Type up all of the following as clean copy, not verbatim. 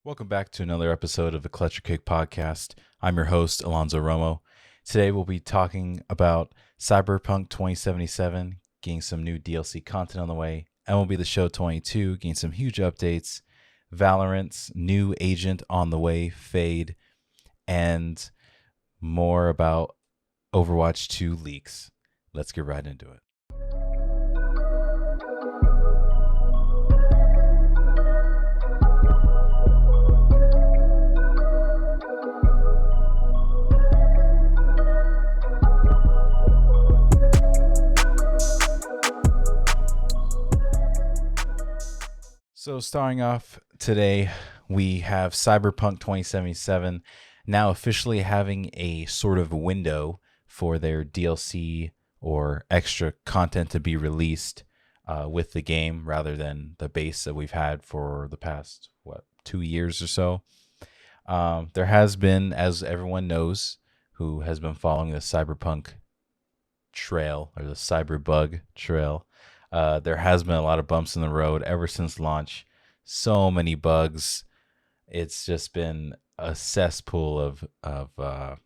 Welcome back to another episode of the Clutch or Kick podcast. I'm your host, Alonzo Romo. Today we'll be talking about Cyberpunk 2077, getting some new DLC content on the way, MLB The Show 22, getting some huge updates, Valorant's new agent on the way, Fade, and more about Overwatch 2 leaks. Let's get right into it. So starting off today, we have Cyberpunk 2077 now officially having a sort of window for their DLC or extra content to be released with the game rather than the base that we've had for the past, 2 years or so. There has been, as everyone knows, who has been following the Cyberpunk trail or the Cyberbug trail, there has been a lot of bumps in the road ever since launch. So many bugs. It's just been a cesspool of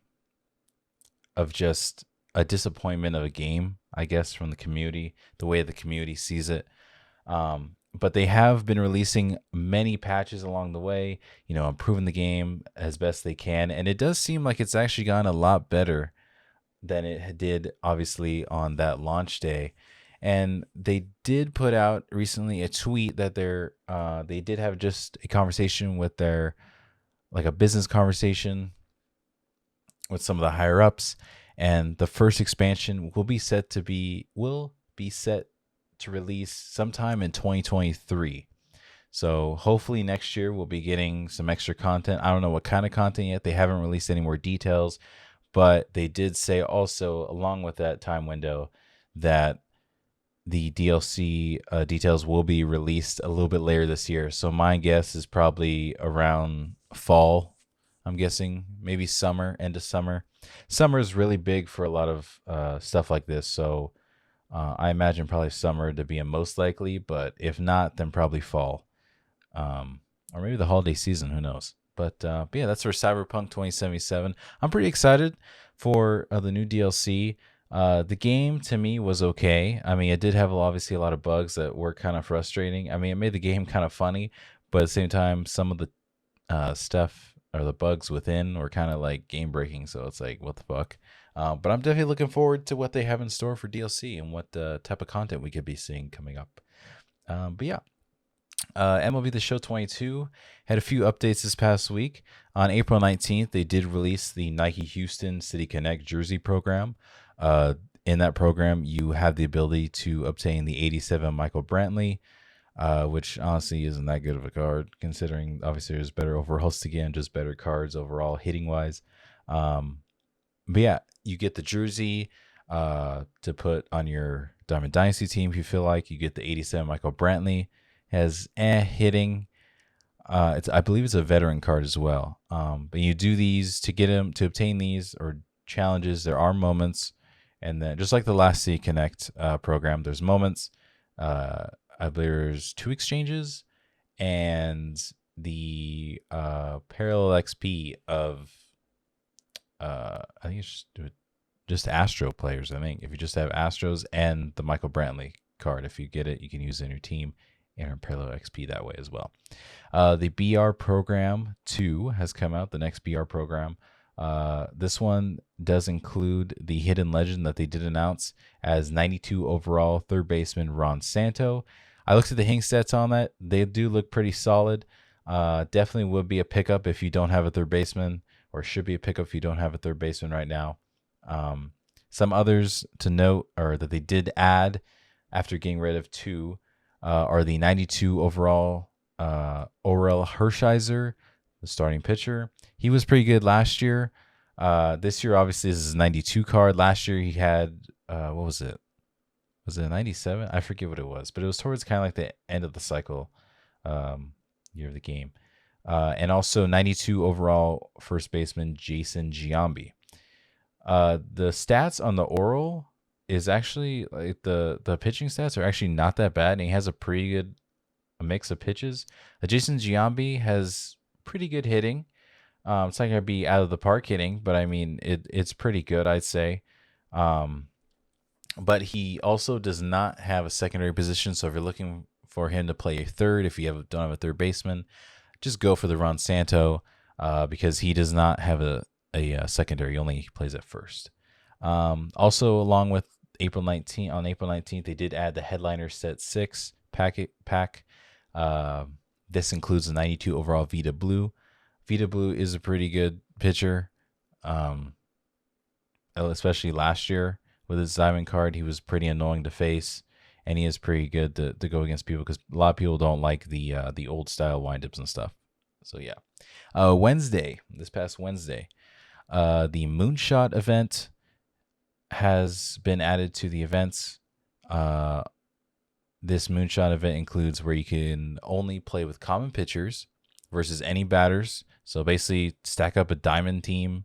just a disappointment of a game, I guess, from the community, the way the community sees it. But they have been releasing many patches along the way, improving the game as best they can. And it does seem like it's actually gotten a lot better than it did, obviously, on that launch day. And they did put out recently a tweet that they did have just a conversation with a business conversation with some of the higher ups, and the first expansion will be set to release sometime in 2023. So hopefully next year we'll be getting some extra content. I don't know what kind of content yet. They haven't released any more details, but they did say also along with that time window that the DLC details will be released a little bit later this year. So my guess is probably around fall. I'm guessing maybe summer, end of summer. Summer is really big for a lot of stuff like this. So I imagine probably summer to be a most likely, but if not, then probably fall. Or maybe the holiday season, who knows? But yeah, that's for Cyberpunk 2077. I'm pretty excited for the new DLC. The game to me was okay. I mean, it did have obviously a lot of bugs that were kind of frustrating. I mean, it made the game kind of funny, but at the same time, some of the stuff or the bugs within were kind of like game breaking. So it's like, what the fuck? But I'm definitely looking forward to what they have in store for DLC and what type of content we could be seeing coming up. But yeah. MLB The Show 22 had a few updates this past week. On April 19th, they did release the Nike Houston City Connect jersey program. In that program, you have the ability to obtain the 87 Michael Brantley, which honestly isn't that good of a card, considering obviously there's better overalls to get and just better cards overall hitting wise. But yeah, you get the jersey to put on your Diamond Dynasty team if you feel like. You get the 87 Michael Brantley. Has hitting. I believe it's a veteran card as well. But you do these to get him to obtain these or challenges. There are moments, and then just like the last C Connect program, there's moments. I believe there's 2 exchanges, and the parallel XP of I think it's just Astro players. I think if you just have Astros and the Michael Brantley card, if you get it, you can use it in your team. And parallel XP that way as well. The BR program 2 has come out, the next BR program. This one does include the hidden legend that they did announce as 92 overall third baseman Ron Santo. I looked at the hitting stats on that. They do look pretty solid. Definitely would be a pickup if you don't have a third baseman, or should be a pickup if you don't have a third baseman right now. Some others to note, or that they did add after getting rid of 2, are the 92 overall Orel Hershiser, the starting pitcher. He was pretty good last year. This year, obviously, this is a 92 card. Last year, he had, what was it? Was it a 97? I forget what it was, but it was towards kind of like the end of the cycle year of the game. And also 92 overall first baseman Jason Giambi. The stats on the Orel is actually like the pitching stats are actually not that bad, and he has a pretty good mix of pitches. Jason Giambi has pretty good hitting. It's not gonna be out of the park hitting, but I mean it's pretty good, I'd say. Um, but he also does not have a secondary position. So if you're looking for him to play a third, if you don't have a third baseman, just go for the Ron Santo because he does not have a secondary. He only plays at first. Also, along with April 19th, they did add the headliner set 6 pack. Uh, this includes the 92 overall Vita Blue. Vita Blue is a pretty good pitcher, especially last year with his diamond card. He was pretty annoying to face, and he is pretty good to go against people because a lot of people don't like the old style windups and stuff. So yeah, this past Wednesday, the Moonshot event has been added to the events. This Moonshot event includes where you can only play with common pitchers versus any batters. So basically, stack up a diamond team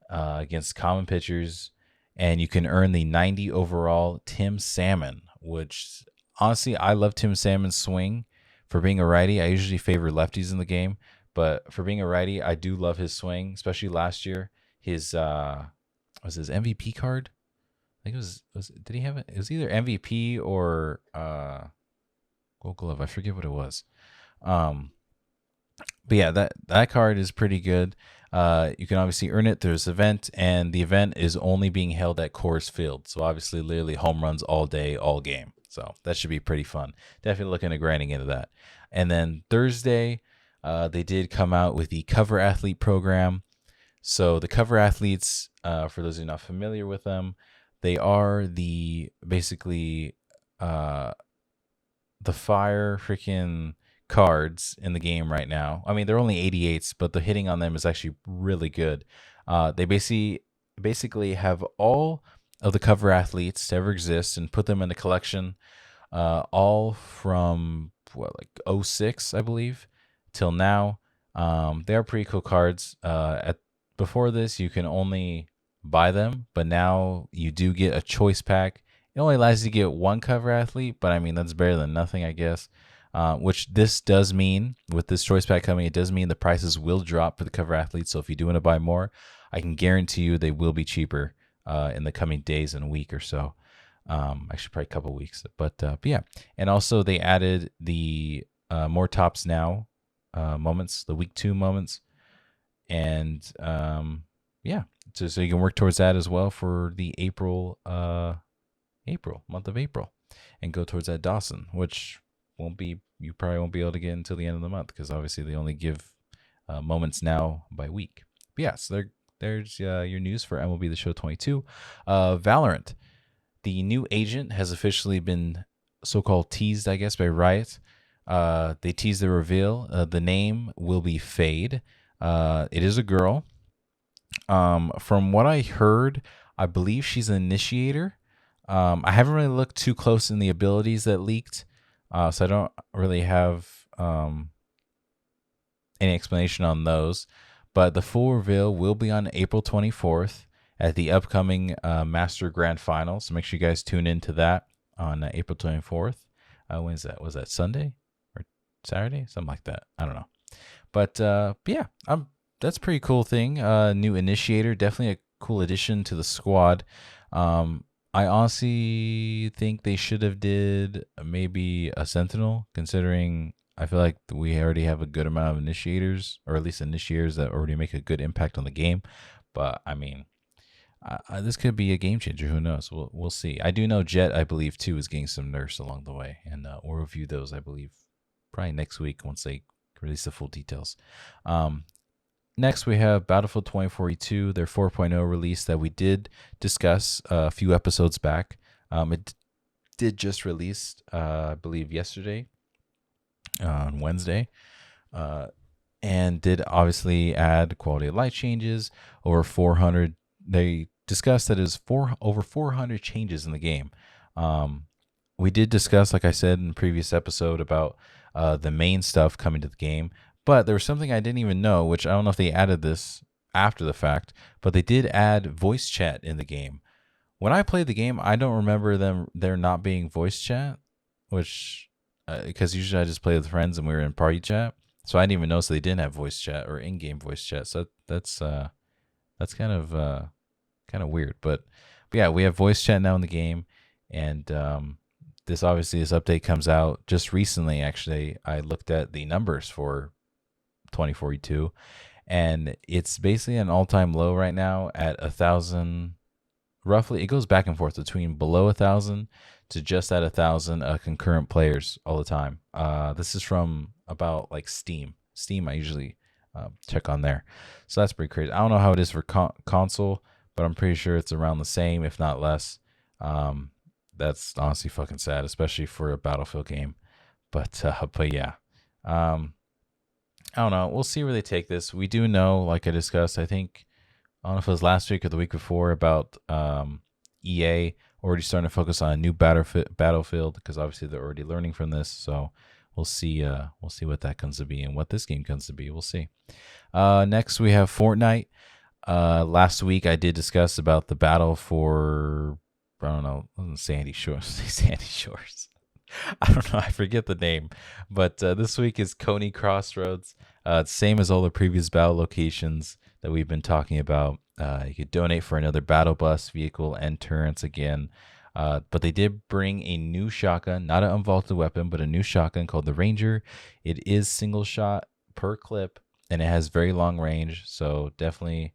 against common pitchers, and you can earn the 90 overall Tim Salmon, which honestly, I love Tim Salmon's swing. For being a righty, I usually favor lefties in the game, but for being a righty, I do love his swing, especially last year. His was his MVP card? I think it was did he have it? It was either MVP or Gold Glove. I forget what it was. But yeah, that card is pretty good. You can obviously earn it through this event, and the event is only being held at Coors Field. So obviously, literally home runs all day, all game. So that should be pretty fun. Definitely looking at grinding into that. And then Thursday, they did come out with the Cover Athlete program. So the Cover Athletes, for those who are not familiar with them, they are basically the fire freaking cards in the game right now. I mean, they're only 88s, but the hitting on them is actually really good. They basically have all of the Cover Athletes to ever exist and put them in a collection, all from like 06, I believe, till now. They are pretty cool cards. Before this, you can only buy them, but now you do get a choice pack. It only allows you to get one Cover Athlete, but I mean that's better than nothing, I guess. Which this does mean, with this choice pack coming, it does mean the prices will drop for the Cover Athletes. So if you do want to buy more, I can guarantee you they will be cheaper in the coming days and week or so. Actually, probably a couple weeks. But yeah, and also they added the more tops now moments, the week 2 moments, and yeah, so you can work towards that as well for the month of April, and go towards that Dawson, which you probably won't be able to get until the end of the month because obviously they only give moments now by week. But yeah, so there's your news for MLB The Show 22. Valorant, the new agent has officially been so-called teased, I guess, by Riot. They teased the reveal. The name will be Fade. It is a girl. From what I heard, I believe she's an initiator. I haven't really looked too close in the abilities that leaked, so I don't really have any explanation on those. But the full reveal will be on April 24th at the upcoming Master Grand Final. So make sure you guys tune into that on April 24th. When is that? Was that Sunday or Saturday? Something like that. I don't know. But yeah, that's a pretty cool thing. New initiator, definitely a cool addition to the squad. I honestly think they should have did maybe a Sentinel, considering I feel like we already have a good amount of initiators, or at least initiators that already make a good impact on the game. But I mean, this could be a game changer. Who knows? We'll see. I do know Jet, I believe, too, is getting some nerfs along the way, and we'll review those, I believe, probably next week once they release the full details. Next, we have Battlefield 2042, their 4.0 release that we did discuss a few episodes back. It did just release, I believe, yesterday on Wednesday, and did obviously add quality of life changes, over 400. They discussed that is over 400 changes in the game. We did discuss, like I said in the previous episode, about the main stuff coming to the game. But there was something I didn't even know, which I don't know if they added this after the fact, but they did add voice chat in the game. When I played the game, I don't remember there not being voice chat, which because usually I just play with friends and we were in party chat. So I didn't even notice they didn't have voice chat or in-game voice chat. So that's kind of weird. But yeah, we have voice chat now in the game, and this update comes out just recently. Actually, I looked at the numbers for 2042, and it's basically an all-time low right now at 1,000. Roughly, it goes back and forth between below 1,000 to just at 1,000 concurrent players all the time. This is from about like Steam. I usually check on there, so that's pretty crazy. I don't know how it is for console, but I'm pretty sure it's around the same, if not less. That's honestly fucking sad, especially for a Battlefield game. But yeah, I don't know. We'll see where they take this. We do know, like I discussed, I think I don't know if it was last week or the week before, about EA already starting to focus on a new Battlefield, because obviously they're already learning from this. So we'll see what that comes to be and what this game comes to be. We'll see. Next we have Fortnite. Last week I did discuss about the battle for, I don't know, Sandy Shores. Sandy Shores. I don't know. I forget the name, but this week is Coney Crossroads. Same as all the previous battle locations that we've been talking about. You could donate for another battle bus, vehicle, and turrets again. But they did bring a new shotgun, not an unvaulted weapon, but a new shotgun called the Ranger. It is single shot per clip, and it has very long range. So definitely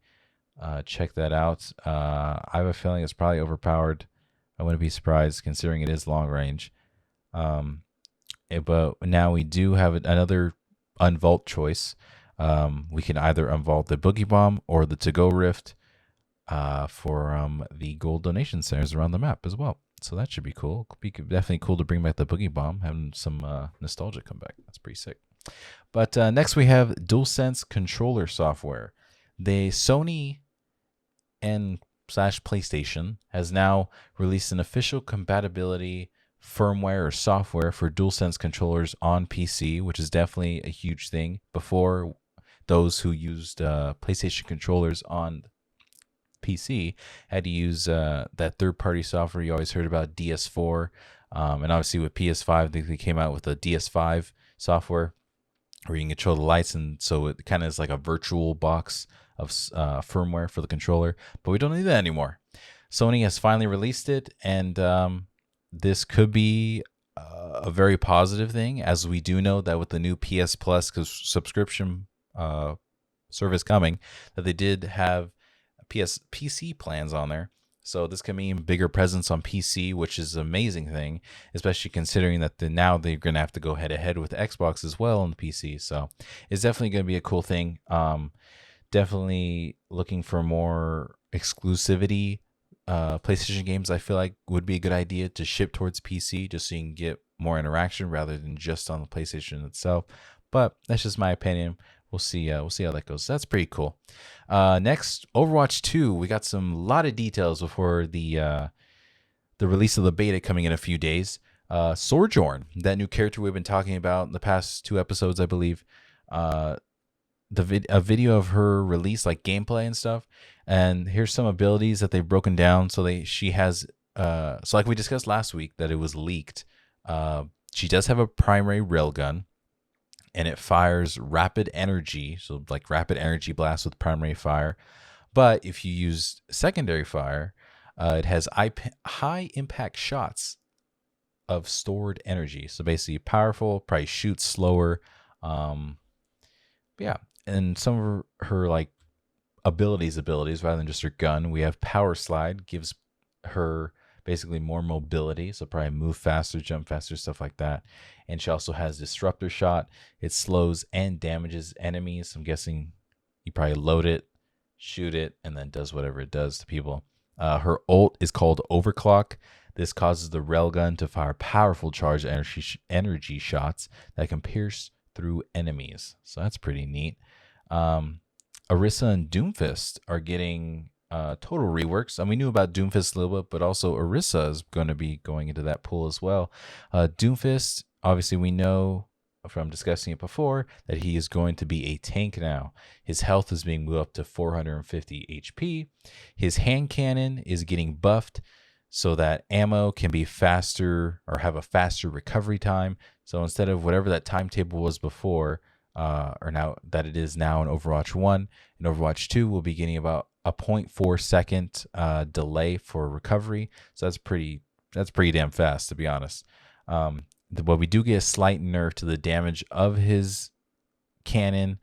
check that out. I have a feeling it's probably overpowered. I wouldn't be surprised considering it is long range. But now we do have another unvault choice. We can either unvault the Boogie Bomb or the To-Go Rift for the gold donation centers around the map as well. So that should be cool. Be definitely cool to bring back the Boogie Bomb, having some nostalgia come back. That's pretty sick. But next we have DualSense controller software. The Sony and / PlayStation has now released an official compatibility firmware or software for DualSense controllers on PC, which is definitely a huge thing. Before, those who used PlayStation controllers on PC had to use that third-party software you always heard about, DS4. And obviously with PS5, they came out with a DS5 software where you can control the lights, and so it kind of is like a virtual box of firmware for the controller. But we don't need that anymore. Sony has finally released it, and this could be a very positive thing, as we do know that with the new PS Plus subscription service coming, that they did have PC plans on there. So this can mean bigger presence on PC, which is an amazing thing, especially considering that now they're going to have to go head to head with Xbox as well on the PC. So it's definitely going to be a cool thing. Definitely looking for more exclusivity. PlayStation games, I feel like, would be a good idea to ship towards PC, just so you can get more interaction rather than just on the PlayStation itself. But that's just my opinion. We'll see how that goes. That's pretty cool. Next, Overwatch 2. We got some lot of details before the release of the beta coming in a few days. Sojourn, that new character we've been talking about in the past 2 episodes, I believe. A video of her release, like gameplay and stuff. And here's some abilities that they've broken down. So she has, so like we discussed last week that it was leaked. She does have a primary railgun, and it fires rapid energy. So like rapid energy blast with primary fire. But if you use secondary fire, it has high impact shots of stored energy. So basically powerful, probably shoots slower. Yeah. And some of her like abilities rather than just her gun. We have Power Slide, gives her basically more mobility, so probably move faster, jump faster, stuff like that. And she also has Disruptor Shot. It slows and damages enemies. I'm guessing you probably load it, shoot it, and then does whatever it does to people. Her ult is called Overclock. This causes the railgun to fire powerful charged energy shots that can pierce through enemies. So that's pretty neat. Orisa and Doomfist are getting total reworks. And we knew about Doomfist a little bit, but also Orisa is going to be going into that pool as well. Doomfist, obviously we know from discussing it before that he is going to be a tank now. His health is being moved up to 450 HP. His hand cannon is getting buffed so that ammo can be faster or have a faster recovery time. So instead of whatever that timetable was before, or now that it is now in Overwatch 1. In Overwatch 2, we'll be getting about a 0.4 second delay for recovery. So that's pretty damn fast, to be honest. But we do get a slight nerf to the damage of his cannon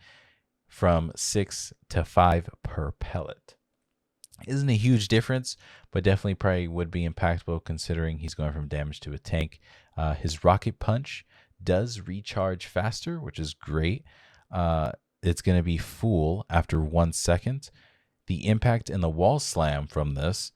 from 6 to 5 per pellet. Isn't a huge difference, but definitely probably would be impactful considering he's going from damage to a tank. His rocket punch does recharge faster, which is great. It's going to be full after 1 second. The impact and the wall slam from this,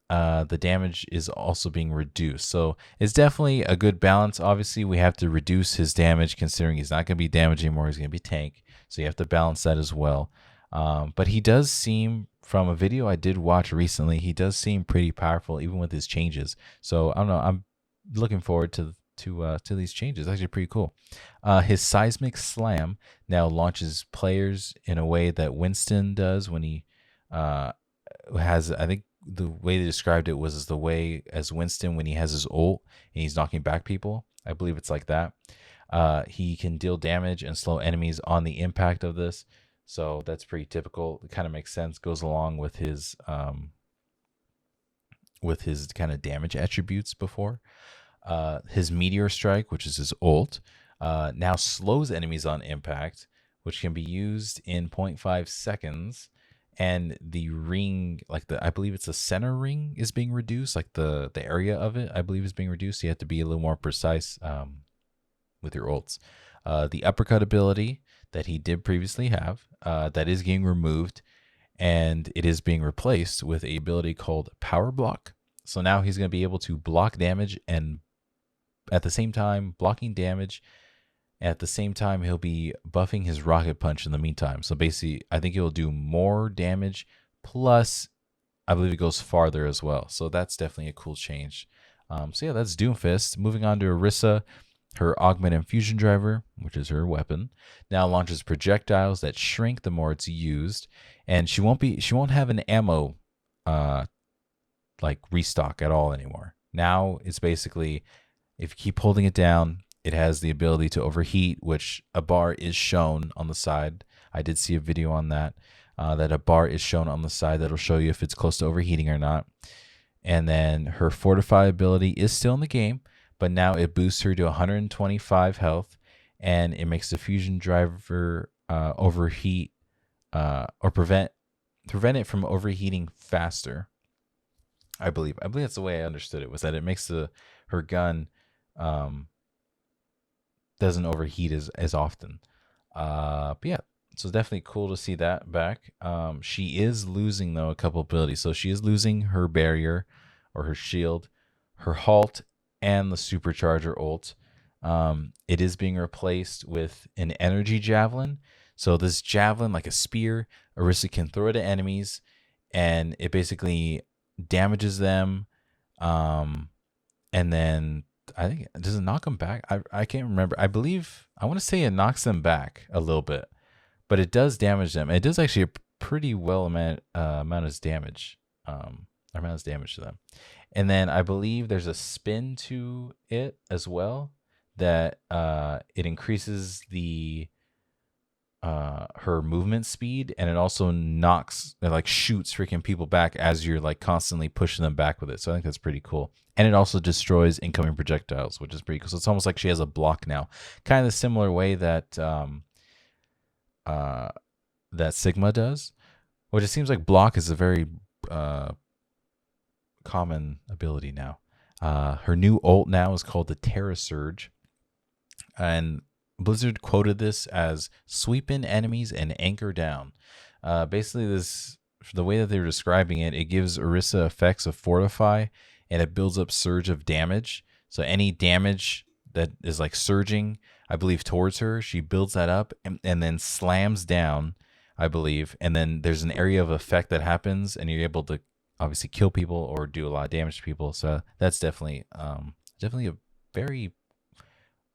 the damage is also being reduced. So it's definitely a good balance. Obviously, we have to reduce his damage considering he's not going to be damage anymore. He's going to be tank. So you have to balance that as well. But he does seem, from a video I did watch recently, he does seem pretty powerful even with his changes. So I don't know. I'm looking forward to these changes. It's actually pretty cool. His seismic slam now launches players in a way that Winston does when he has, I think the way they described it was as the way as Winston when he has his ult and he's knocking back people. I believe it's like that. He can deal damage and slow enemies on the impact of this. So that's pretty typical. It kind of makes sense. Goes along with his kind of damage attributes before. His meteor strike, which is his ult, now slows enemies on impact, which can be used in 0.5 seconds. And the ring, I believe it's the center ring is being reduced. Like the area of it, I believe, is being reduced. You have to be a little more precise with your ults. The uppercut ability that he did previously have, that is getting removed, and it is being replaced with a ability called Power Block. So now he's going to be able to block damage and at the same time blocking damage. At the same time, he'll be buffing his rocket punch in the meantime. So basically, I think he'll do more damage. Plus, I believe it goes farther as well. So that's definitely a cool change. So yeah, that's Doomfist. Moving on to Orisa. Her augment and fusion driver, which is her weapon, now launches projectiles that shrink the more it's used, and she won't have an ammo restock at all anymore. Now it's basically, if you keep holding it down, it has the ability to overheat, which a bar is shown on the side. I did see a video on that, that a bar is shown on the side that'll show you if it's close to overheating or not. And then her fortify ability is still in the game, but now it boosts her to 125 health, and it makes the fusion driver overheat or prevent it from overheating faster. I believe that's the way I understood it, was that it makes her gun doesn't overheat as often. But yeah, so definitely cool to see that back. She is losing though a couple abilities. So she is losing her barrier or her shield, her halt, and the supercharger ult. It is being replaced with an energy javelin. So this javelin, like a spear, Orisa can throw it at enemies, and it basically damages them. And then I think, does it knock them back? I can't remember. I believe, I want to say it knocks them back a little bit, but it does damage them. It does actually a pretty well amount of damage. Amount of damage to them. And then I believe there's a spin to it as well, that it increases her movement speed, and it also shoots freaking people back as you're constantly pushing them back with it. So I think that's pretty cool. And it also destroys incoming projectiles, which is pretty cool. So it's almost like she has a block now, kind of the similar way that that Sigma does, which it seems like block is a very common ability now. Her new ult now is called the Terra Surge, and Blizzard quoted this as sweep in enemies and anchor down. Basically, the way that they're describing it, it gives Orisa effects of fortify, and it builds up surge of damage. So any damage that is surging, I believe, towards her, she builds that up and then slams down, I believe. And then there's an area of effect that happens, and you're able to obviously kill people or do a lot of damage to people. So that's definitely a very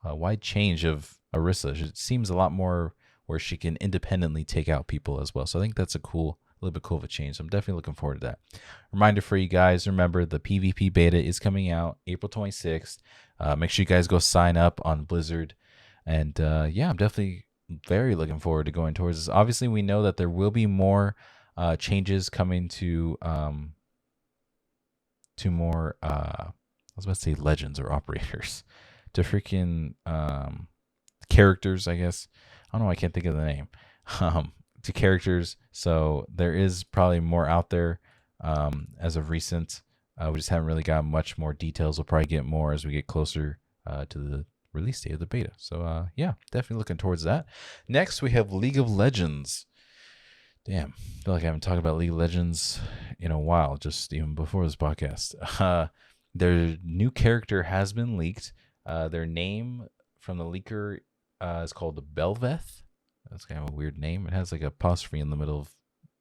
wide change of Orisa. It seems a lot more where she can independently take out people as well. So I think that's a little bit cool of a change. So I'm definitely looking forward to that. Reminder for you guys, remember the PvP beta is coming out April 26th. Make sure you guys go sign up on Blizzard. And yeah, I'm definitely very looking forward to going towards this. Obviously, we know that there will be more changes coming to more. I was about to say legends or operators, to freaking characters. I guess I don't know. I can't think of the name. To characters. So there is probably more out there as of recent. We just haven't really got much more details. We'll probably get more as we get closer to the release date of the beta. So yeah, definitely looking towards that. Next, we have League of Legends. Damn, I feel like I haven't talked about League of Legends in a while, just even before this podcast. Their new character has been leaked. Their name from the leaker is called Belveth. That's kind of a weird name. It has like a apostrophe in the middle of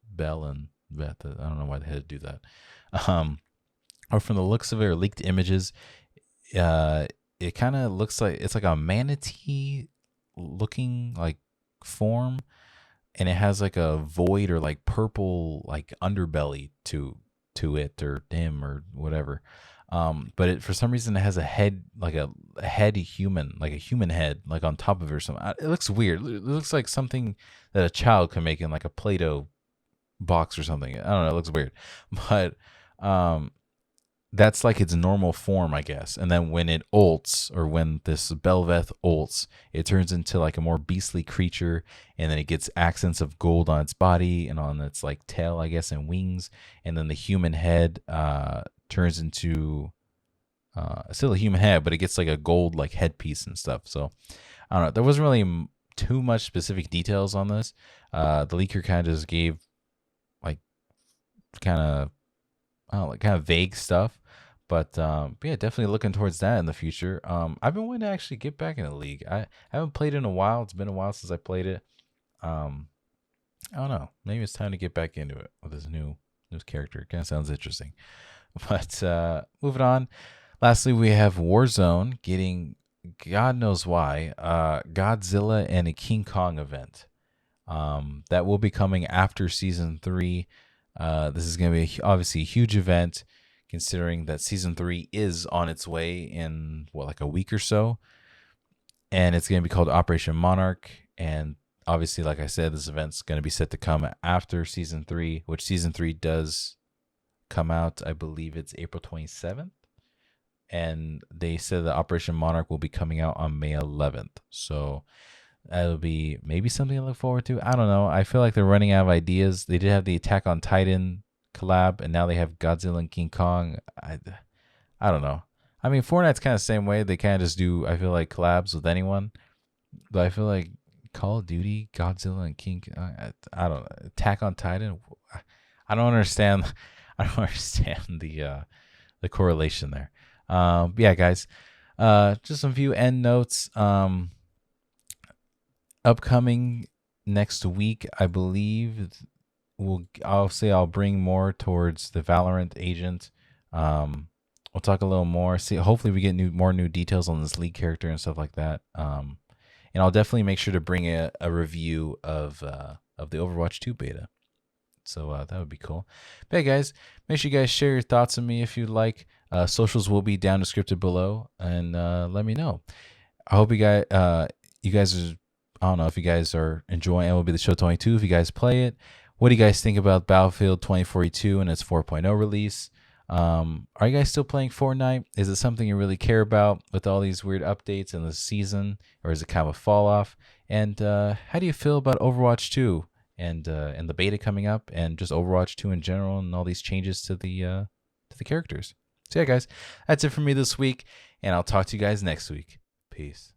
Bell and Veth. I don't know why they had to do that. Or from the looks of it, or leaked images, it kind of looks like it's like a manatee looking like form, and it has like a void or like purple like underbelly to it, or him, or whatever. But it, for some reason, it has a head, like a head human, like a human head, like on top of it or something. It looks weird. It looks like something that a child could make in like a Play-Doh box or something. I don't know. It looks weird, but that's like its normal form, I guess. And then when it ults, or when this Belveth ults, it turns into like a more beastly creature, and then it gets accents of gold on its body and on its like tail, I guess, and wings. And then the human head turns into still a human head, but it gets like a gold like headpiece and stuff. So I don't know. There wasn't really too much specific details on this. The leaker kind of just gave like kind of vague stuff. But yeah, definitely looking towards that in the future. I've been wanting to actually get back in the league. I haven't played in a while. It's been a while since I played it. I don't know. Maybe it's time to get back into it with this new character. It kind of sounds interesting. But moving on. Lastly, we have Warzone getting, God knows why, Godzilla and a King Kong event. That will be coming after Season 3. This is going to be obviously a huge event, considering that Season 3 is on its way in, like a week or so. And it's going to be called Operation Monarch. And obviously, like I said, this event's going to be set to come after Season 3, which Season 3 does come out, I believe it's April 27th. And they said that Operation Monarch will be coming out on May 11th. So that'll be maybe something to look forward to. I don't know. I feel like they're running out of ideas. They did have the Attack on Titan collab, and now they have Godzilla and King Kong. I don't know. I mean, Fortnite's kind of the same way. They kind of just do, I feel like, collabs with anyone. But I feel like Call of Duty, Godzilla, and King, I don't know. Attack on Titan. I don't understand. I don't understand the correlation there. Yeah, guys. Just some few end notes. Upcoming next week, I believe I'll bring more towards the Valorant Agent. We'll talk a little more. See, hopefully we get more new details on this league character and stuff like that. And I'll definitely make sure to bring a review of the Overwatch 2 beta. So that would be cool. But hey, guys, make sure you guys share your thoughts on me if you'd like. Socials will be down descripted below, and let me know. I hope you guys are, I don't know if you guys are enjoying MLB The Show 22. If you guys play it, what do you guys think about Battlefield 2042 and its 4.0 release? Are you guys still playing Fortnite? Is it something you really care about with all these weird updates in the season, or is it kind of a fall off? And how do you feel about Overwatch 2 and the beta coming up, and just Overwatch 2 in general, and all these changes to the characters? So yeah, guys, that's it for me this week, and I'll talk to you guys next week. Peace.